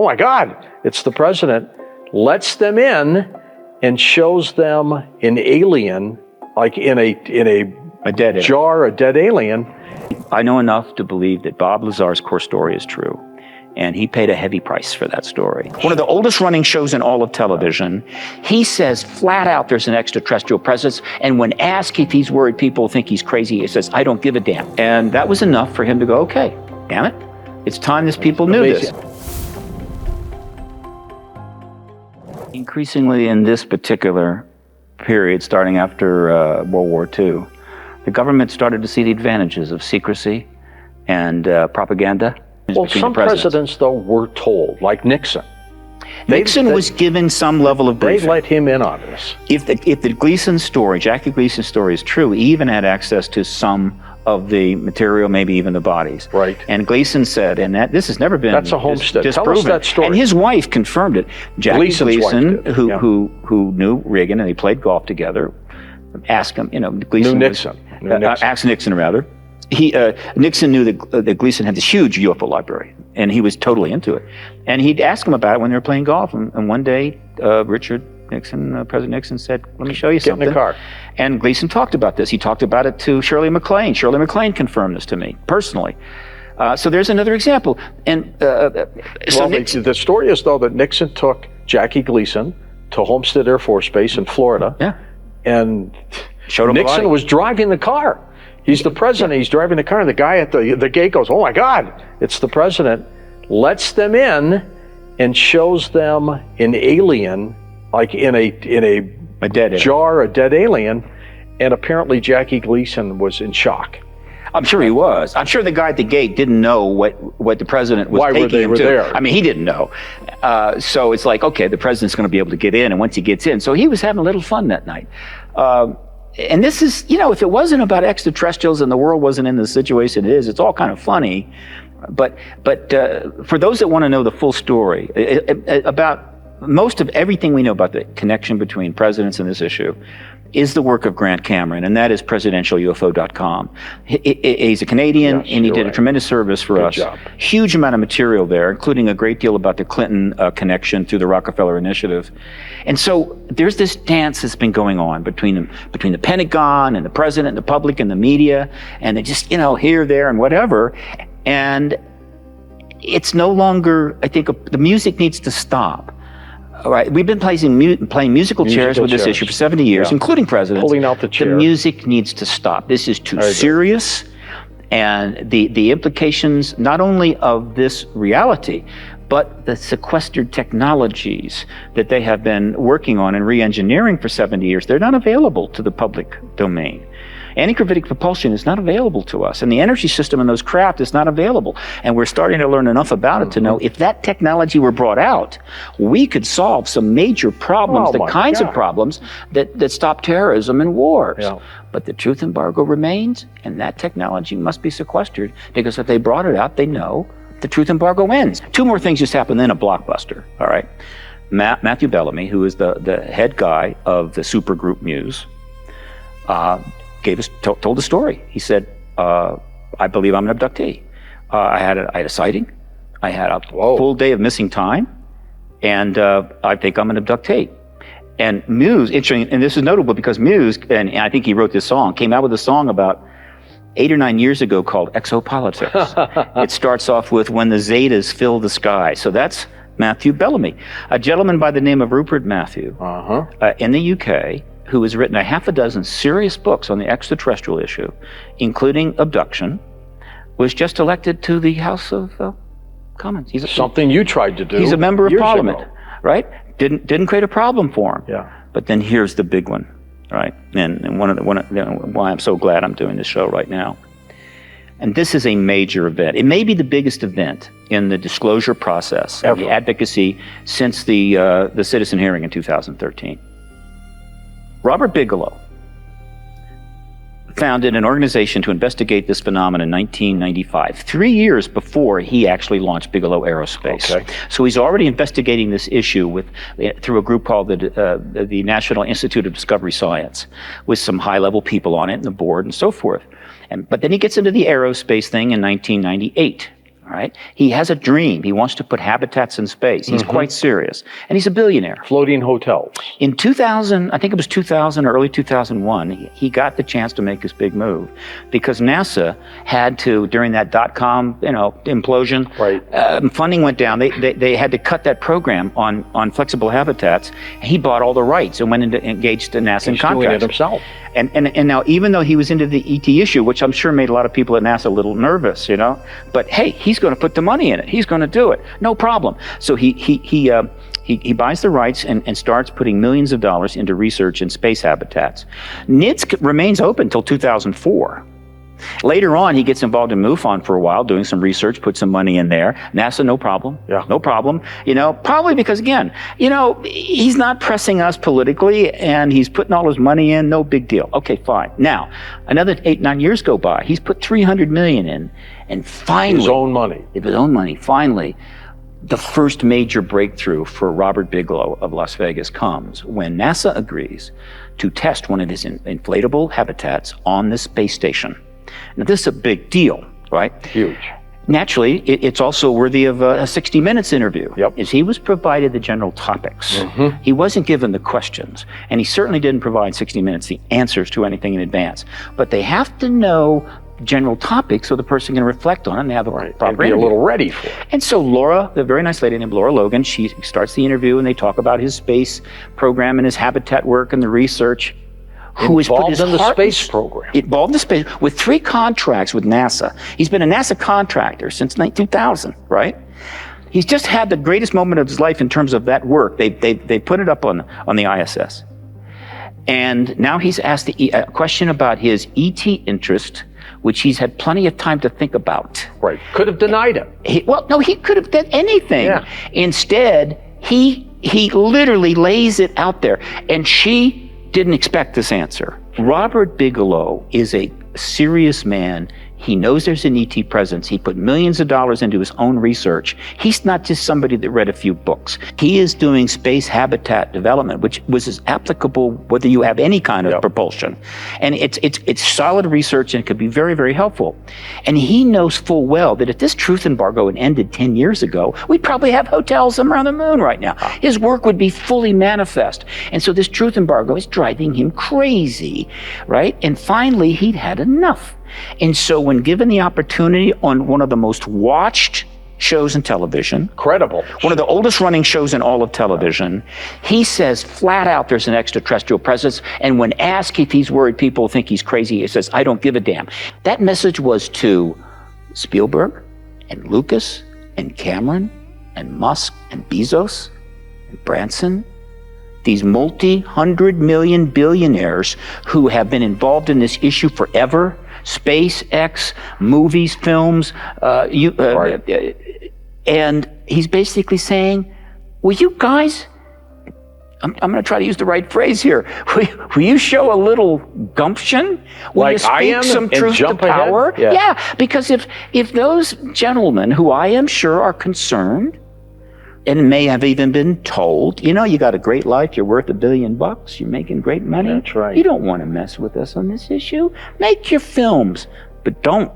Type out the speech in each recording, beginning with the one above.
oh my God, it's the president, lets them in and shows them an alien, like in a dead jar, a dead alien. I know enough to believe that Bob Lazar's core story is true. And he paid a heavy price for that story. One of the oldest running shows in all of television. He says flat out there's an extraterrestrial presence. And when asked if he's worried people think he's crazy, he says, I don't give a damn. And that was enough for him to go, okay, damn it. It's time these people knew this. Increasingly in this particular period, starting after World War II, the government started to see the advantages of secrecy and propaganda. Well, some presidents, though, were told, like Nixon. Nixon was given some level of briefing. They let him in on this. If the Gleason story, Jackie Gleason story is true, he even had access to some of the material, maybe even the bodies. Right. And Gleason said, and this has never been That's a homestead. disproven. Tell us that story. And his wife confirmed it. Jackie Gleason's Gleason, wife did, who knew Reagan and they played golf together, asked him, Gleason knew Nixon. Asked Nixon rather. Nixon knew that Gleason had this huge UFO library, and he was totally into it. And he'd ask him about it when they were playing golf. And one day, President Nixon said, let me show you something. Get in the car. And Gleason talked about this. He talked about it to Shirley MacLaine. Shirley MacLaine confirmed this to me, personally. So there's another example. And the story is, though, that Nixon took Jackie Gleason to Homestead Air Force Base in Florida. Yeah. And showed Nixon was driving the car. He's the president, he's driving the car, and the guy at the gate goes, oh my God, it's the president, lets them in and shows them an alien, like in a dead jar, a dead alien, and apparently Jackie Gleason was in shock. I'm sure he was. I'm sure the guy at the gate didn't know what the president was taking him to. There? I mean, he didn't know. So it's like, okay, the president's going to be able to get in, and once he gets in. So he was having a little fun that night. And this is, if it wasn't about extraterrestrials and the world wasn't in the situation it is, it's all kind of funny. But for those that want to know the full story, about most of everything we know about the connection between presidents and this issue is the work of Grant Cameron, and that is presidentialufo.com. He's a Canadian, and he did a tremendous service for us. Job. Huge amount of material there, including a great deal about the Clinton connection through the Rockefeller Initiative. And so there's this dance that's been going on between the Pentagon and the president and the public and the media, and they just, here, there, and whatever. And it's no longer, I think, the music needs to stop. All right, we've been playing musical chairs with this issue for 70 years, including presidents. Pulling out the chair. The music needs to stop. This is too serious, and the implications not only of this reality, but the sequestered technologies that they have been working on and re-engineering for 70 years, they're not available to the public domain. Anti-gravitic propulsion is not available to us, and the energy system in those craft is not available. And we're starting to learn enough about it to know if that technology were brought out, we could solve some major problems, the kinds of problems that stop terrorism and wars. Yeah. But the truth embargo remains, and that technology must be sequestered, because if they brought it out, they know the truth embargo ends. Two more things just happened, then a blockbuster, all right? Matthew Bellamy, who is the head guy of the supergroup Muse, told the story. He said, I believe I'm an abductee. I had a sighting. I had a full day of missing time, and I think I'm an abductee. And Muse, interesting, and this is notable because Muse, and I think he wrote this song, came out with a song about 8 or 9 years ago called Exopolitics. It starts off with When the Zetas Fill the Sky. So that's Matthew Bellamy, a gentleman by the name of Rupert Matthew in the UK, who has written a half a dozen serious books on the extraterrestrial issue, including abduction, was just elected to the House of Commons. Something you tried to do. He's a member of Parliament, ago. Right? Didn't create a problem for him. Yeah. But then here's the big one, right? And why I'm so glad I'm doing this show right now. And this is a major event. It may be the biggest event in the disclosure process and the advocacy since the citizen hearing in 2013. Robert Bigelow founded an organization to investigate this phenomenon in 1995, 3 years before he actually launched Bigelow Aerospace. Okay. So he's already investigating this issue through a group called the National Institute of Discovery Science, with some high-level people on it and the board and so forth. But then he gets into the aerospace thing in 1998. All right? He has a dream. He wants to put habitats in space. He's quite serious. And he's a billionaire. Floating hotels. In 2000, I think it was 2000 or early 2001, he got the chance to make this big move because NASA had to, during that .com, implosion, funding went down. They had to cut that program on flexible habitats. And he bought all the rights and went into engaged NASA in contracts. He's doing it himself. And now, even though he was into the ET issue, which I'm sure made a lot of people at NASA a little nervous, but hey, he's going to put the money in it. He's going to do it. No problem. So he buys the rights and starts putting millions of dollars into research in space habitats. NIDS remains open until 2004. Later on, he gets involved in MUFON for a while, doing some research, put some money in there. NASA, no problem. Yeah. No problem. Probably because, again, he's not pressing us politically, and he's putting all his money in. No big deal. Okay, fine. Now, another 8-9 years go by. He's put $300 million in, and finally, his own money. Finally, the first major breakthrough for Robert Bigelow of Las Vegas comes when NASA agrees to test one of his inflatable habitats on the space station. Now, this is a big deal, right? Huge. Naturally, it's also worthy of a 60 Minutes interview. Yep. Is he was provided the general topics. He wasn't given the questions, and he certainly didn't provide 60 Minutes the answers to anything in advance. But they have to know general topics so the person can reflect on it and have a proper and be interview. A little ready for it. And so Laura, the very nice lady named Laura Logan, she starts the interview, and they talk about his space program and his habitat work and the research. Who has put his involved in the heart space program. Involved in the space with 3 contracts with NASA. He's been a NASA contractor since 2000, right? He's just had the greatest moment of his life in terms of that work. They put it up on the ISS. And now he's asked a question about his ET interest, which he's had plenty of time to think about. Right. Could have denied it. He could have done anything. Yeah. Instead, he literally lays it out there. And she didn't expect this answer. Robert Bigelow is a serious man. He knows there's an ET presence. He put millions of dollars into his own research. He's not just somebody that read a few books. He is doing space habitat development, which was as applicable whether you have any kind of propulsion. And it's solid research, and it could be very, very helpful. And he knows full well that if this truth embargo had ended 10 years ago, we'd probably have hotels around the moon right now. His work would be fully manifest. And so this truth embargo is driving him crazy, right? And finally, he'd had enough. And so when given the opportunity on one of the most watched shows in television, credible, one of the oldest running shows in all of television, he says flat out there's an extraterrestrial presence. And when asked if he's worried people think he's crazy, he says, I don't give a damn. That message was to Spielberg and Lucas and Cameron and Musk and Bezos and Branson, these multi-hundred million billionaires who have been involved in this issue forever. SpaceX, movies, films, and he's basically saying, will you guys, I'm going to try to use the right phrase here, will you show a little gumption? Will you speak some truth to power? Yeah, because if those gentlemen, who I am sure are concerned, and may have even been told, you got a great life, you're worth $1 billion, you're making great money. That's right. You don't want to mess with us on this issue. Make your films, but don't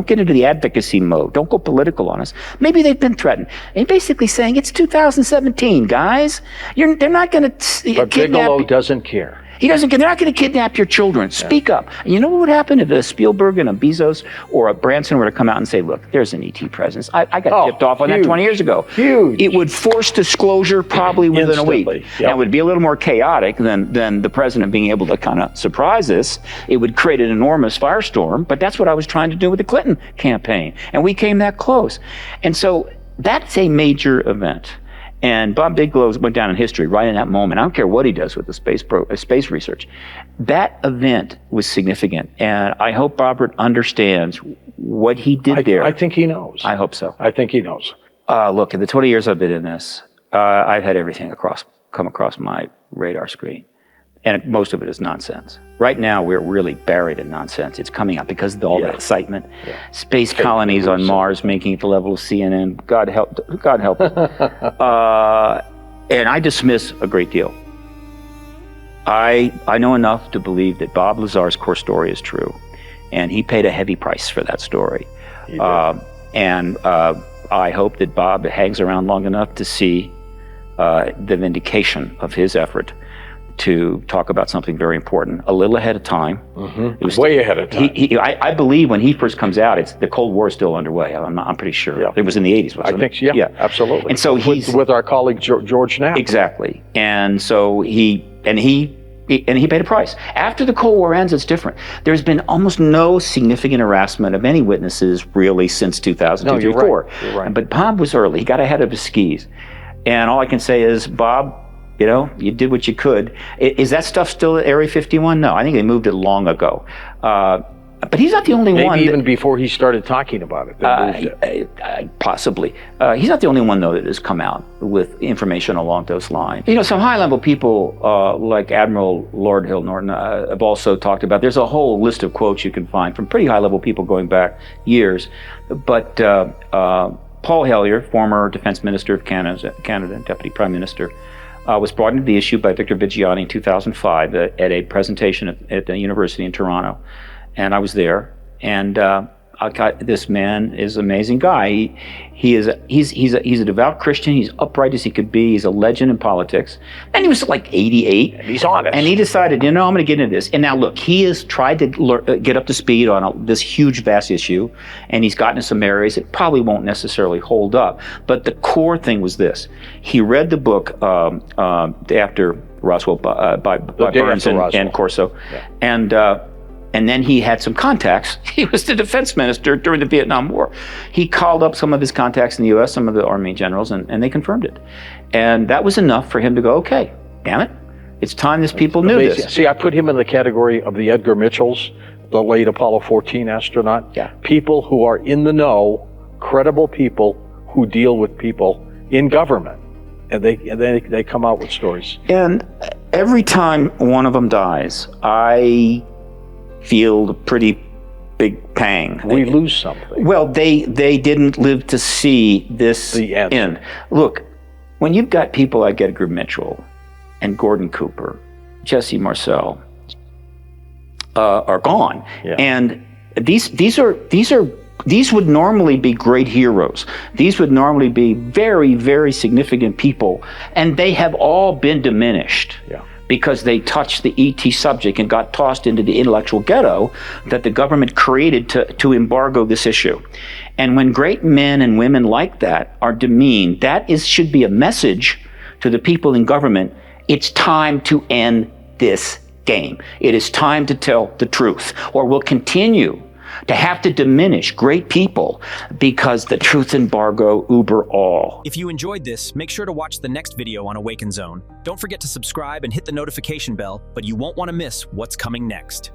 get into the advocacy mode. Don't go political on us. Maybe they've been threatened. And basically saying, it's 2017, guys. They're not going to But Bigelow doesn't care. He doesn't care. They're not going to kidnap your children. Speak up. And you know what would happen if a Spielberg and a Bezos or a Branson were to come out and say, look, there's an ET presence. I got tipped off on that 20 years ago. Huge. It would force disclosure probably within a week. Yep. And it would be a little more chaotic than the president being able to kind of surprise us. It would create an enormous firestorm, but that's what I was trying to do with the Clinton campaign. And we came that close. And so that's a major event. And Bob Bigelow went down in history right in that moment. I don't care what he does with the space research. That event was significant, and I hope Robert understands what he did there. I think he knows. I hope so. I think he knows. Look, in the 20 years I've been in this, I've had everything come across my radar screen, and most of it is nonsense. Right now, we're really buried in nonsense. It's coming up because of all the excitement. Yeah. Space colonies on Mars making it the level of CNN. God help it. And I dismiss a great deal. I know enough to believe that Bob Lazar's core story is true, and he paid a heavy price for that story. And I hope that Bob hangs around long enough to see the vindication of his effort to talk about something very important a little ahead of time. It was way ahead of time. I believe when he first comes out, the Cold War is still underway. I'm pretty sure. Yeah. It was in the 80s, wasn't it? I think, yeah, absolutely. And so he's with our colleague George Knapp. Exactly. And so he paid a price. After the Cold War ends, it's different. There's been almost no significant harassment of any witnesses really since 2002, No, you're 2004. right. You're right. But Bob was early. He got ahead of his skis. And all I can say is, Bob, you know, you did what you could. Is that stuff still at Area 51? No, I think they moved it long ago. But he's not the only one. Maybe even before he started talking about it. They moved it. Possibly. He's not the only one, though, that has come out with information along those lines. You know, some high-level people like Admiral Lord Hill Norton have also talked about, there's a whole list of quotes you can find from pretty high-level people going back years. But Paul Hellyer, former Defense Minister of Canada, Deputy Prime Minister, was brought into the issue by Victor Viggiani in 2005 at a presentation at the university in Toronto. And I was there, and this man is an amazing guy. He's a devout Christian. He's upright as he could be. He's a legend in politics. And he was like 88. And he's honest. And he decided, you know, I'm going to get into this. And now look, he has tried to get up to speed on this huge, vast issue, and he's gotten in some areas that probably won't necessarily hold up. But the core thing was this. He read the book after Roswell by Burns and Corso. Yeah. And then he had some contacts. He was the defense minister during the Vietnam War. He called up some of his contacts in the U.S., some of the Army generals, and they confirmed it. And that was enough for him to go, okay, damn it, it's time these people knew this. See, I put him in the category of the Edgar Mitchells, the late Apollo 14 astronaut. Yeah. People who are in the know, credible people who deal with people in government. And they come out with stories. And every time one of them dies, I feel a pretty big pang. We lose something. Well, they didn't live to see this end. Look, when you've got people like Edgar Mitchell and Gordon Cooper, Jesse Marcel are gone, and these would normally be great heroes. These would normally be very, very significant people, and they have all been diminished. Yeah. Because they touched the ET subject and got tossed into the intellectual ghetto that the government created to embargo this issue. And when great men and women like that are demeaned, should be a message to the people in government. It's time to end this game. It is time to tell the truth, or we'll continue to have to diminish great people because the truth embargo uber all. If you enjoyed this, make sure to watch the next video on AwakenZone. Don't forget to subscribe and hit the notification bell, but you won't want to miss what's coming next.